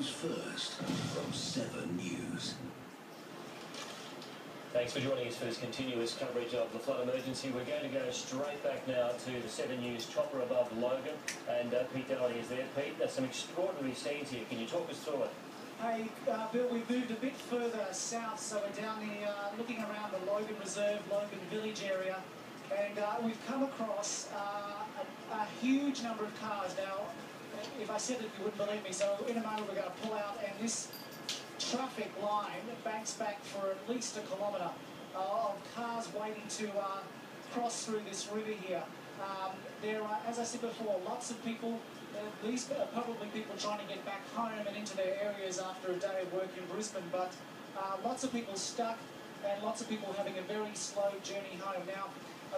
News First from 7 News. Thanks for joining us for this continuous coverage of the flood emergency. We're going to go straight back now to the 7 News chopper above Logan, and Pete Doherty is there. Pete, there's some extraordinary scenes here. Can you talk us through it? Hey, Bill, we've moved a bit further south, so we're down here looking around the Logan Reserve, Logan Village area, and we've come across a huge number of cars. Now, if I said it, you wouldn't believe me, so in a moment we're going to pull out, and this traffic line banks back for at least a kilometre of cars waiting to cross through this river here. There are, as I said before, lots of people. These are probably people trying to get back home and into their areas after a day of work in Brisbane, but lots of people stuck and lots of people having a very slow journey home. Now,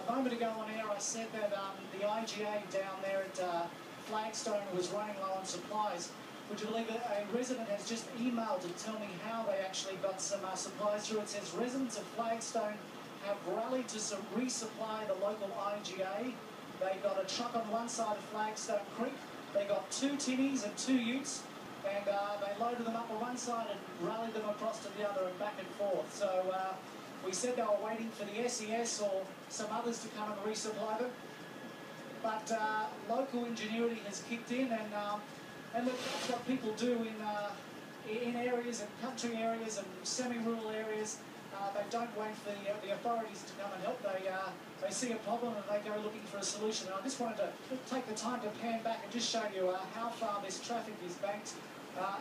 a moment ago on air I said that the IGA down there at Flagstone was running low on supplies. Would you believe it? A resident has just emailed to tell me how they actually got some supplies through. It says residents of Flagstone have rallied to resupply the local IGA. They got a truck on one side of Flagstone Creek. They got 2 tinnies and 2 utes, and they loaded them up on one side and rallied them across to the other and back and forth. So we said they were waiting for the SES or some others to come and resupply them. But local ingenuity has kicked in, and look, that's what people do in areas and country areas and semi-rural areas. They don't wait for the authorities to come and help. They see a problem and they go looking for a solution. And I just wanted to take the time to pan back and just show you how far this traffic is banked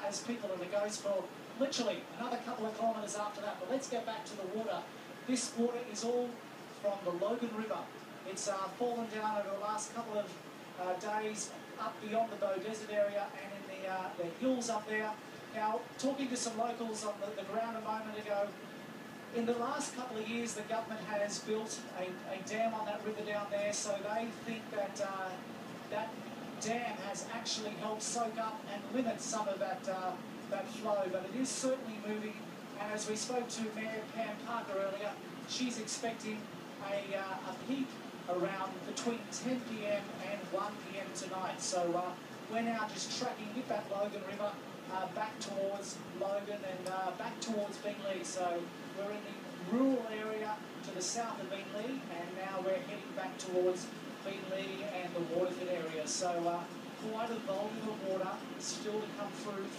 as people, and it goes for literally another couple of kilometres after that. But let's get back to the water. This water is all from the Logan River. It's fallen down over the last couple of days up beyond the Bow Desert area and in the hills up there. Now, talking to some locals on the ground a moment ago, in the last couple of years, the government has built a dam on that river down there, so they think that that dam has actually helped soak up and limit some of that flow, but it is certainly moving. And as we spoke to Mayor Pam Parker earlier, she's expecting a peak around between 10 p.m. and 1 p.m. tonight. So we're now just tracking with that Logan River back towards Logan and back towards Beenleigh. So we're in the rural area to the south of Beenleigh, and now we're heading back towards Beenleigh and the Waterford area. So quite a volume of water still to come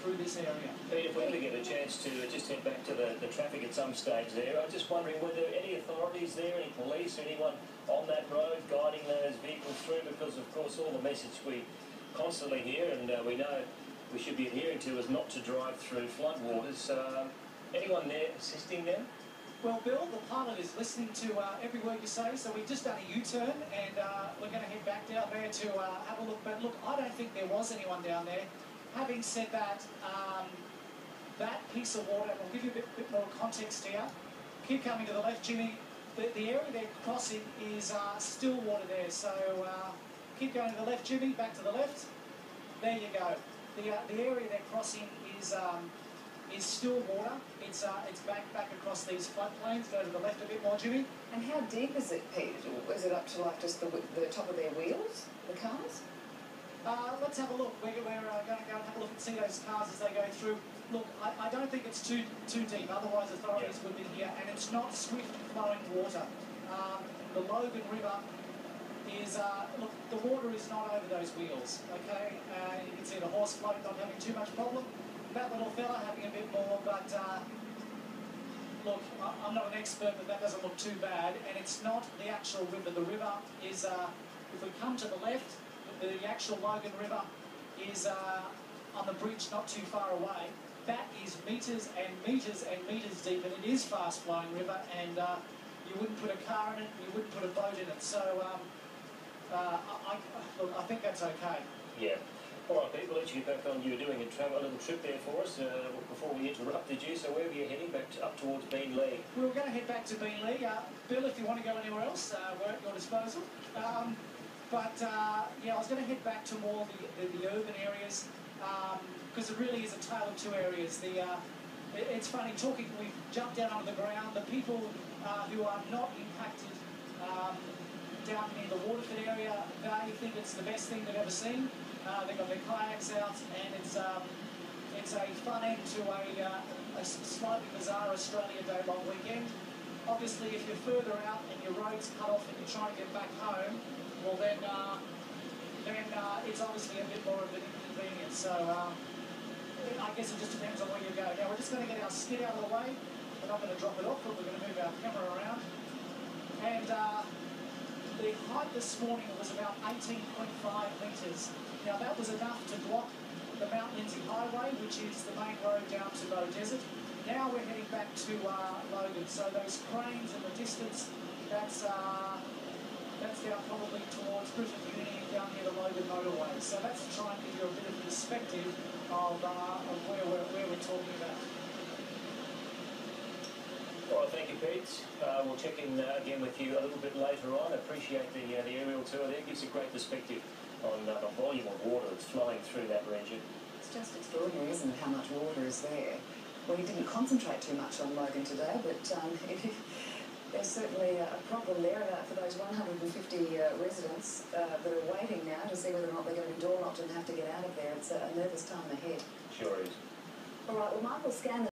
through this area. Pete, if we ever get a chance to just head back to the traffic at some stage there, I'm just wondering, were there any authorities there, any police, anyone on that road guiding those vehicles through? Because, of course, all the message we constantly hear and we know we should be adhering to is not to drive through floodwaters. Anyone there assisting them? Well, Bill, the pilot is listening to every word you say, so we've just done a U-turn and we're going to head back down there to have a look. But look, I don't think there was anyone down there. Having said that, that piece of water, we'll give you a bit more context here. Keep coming to the left, Jimmy. The area they're crossing is still water there, so keep going to the left, Jimmy, back to the left. There you go. The area they're crossing is still water. It's back across these floodplains. Go to the left a bit more, Jimmy. And how deep is it, Pete? Is it up to like just the top of their wheels, the cars? Let's have a look. We're going to go and have a look and see those cars as they go through. Look, I don't think it's too deep, otherwise authorities would be here, and it's not swift flowing water. The Logan River is, look, the water is not over those wheels, okay? You can see the horse float not having too much problem. That little fella having a bit more, but look, I'm not an expert, but that doesn't look too bad. And it's not the actual river. The river is, if we come to the left, the actual Logan River is on the bridge not too far away. That is metres and metres and metres deep, and it is fast-flowing river, and you wouldn't put a car in it, you wouldn't put a boat in it. So, look, I think that's okay. Yeah. All right, Pete, we'll let you get back on. You were doing a little trip there for us before we interrupted you. So where were you heading? Back up towards Beenleigh? We were going to head back to Beenleigh. Bill, if you want to go anywhere else, we're at your disposal. Yeah, I was going to head back to more the urban areas because it really is a tale of two areas. It's funny talking. We've jumped down onto the ground. The people who are not impacted down near the Waterford area, they think it's the best thing they've ever seen. They've got their kayaks out, and it's a fun end to a slightly bizarre Australia Day long weekend. Obviously, if you're further out and your road's cut off and you're trying to get back home, well then it's obviously a bit more of an inconvenience. So I guess it just depends on where you go. Now we're just going to get our skid out of the way. We're not going to drop it off, but we're going to move our camera around. And the height this morning was about 18.5 metres. Now that was enough to block the Mount Lindsay Highway, which is the main road down to Low Desert. Now we're heading back to Logan. So those cranes in the distance, that's down probably towards Griffith Uni, down near the Logan motorway. So that's to try and give you a bit of perspective of where we're talking about. All right, thank you, Pete. We'll check in again with you a little bit later on. Appreciate the aerial tour there. Gives a great perspective on the volume of water that's flowing through that region. It's just extraordinary, isn't it, how much water is there? We didn't concentrate too much on Logan today, but there's certainly a problem there for those 150 residents that are waiting now to see whether or not they're going to be door locked and have to get out of there. It's a nervous time ahead. Sure is. All right, well, Mark will scan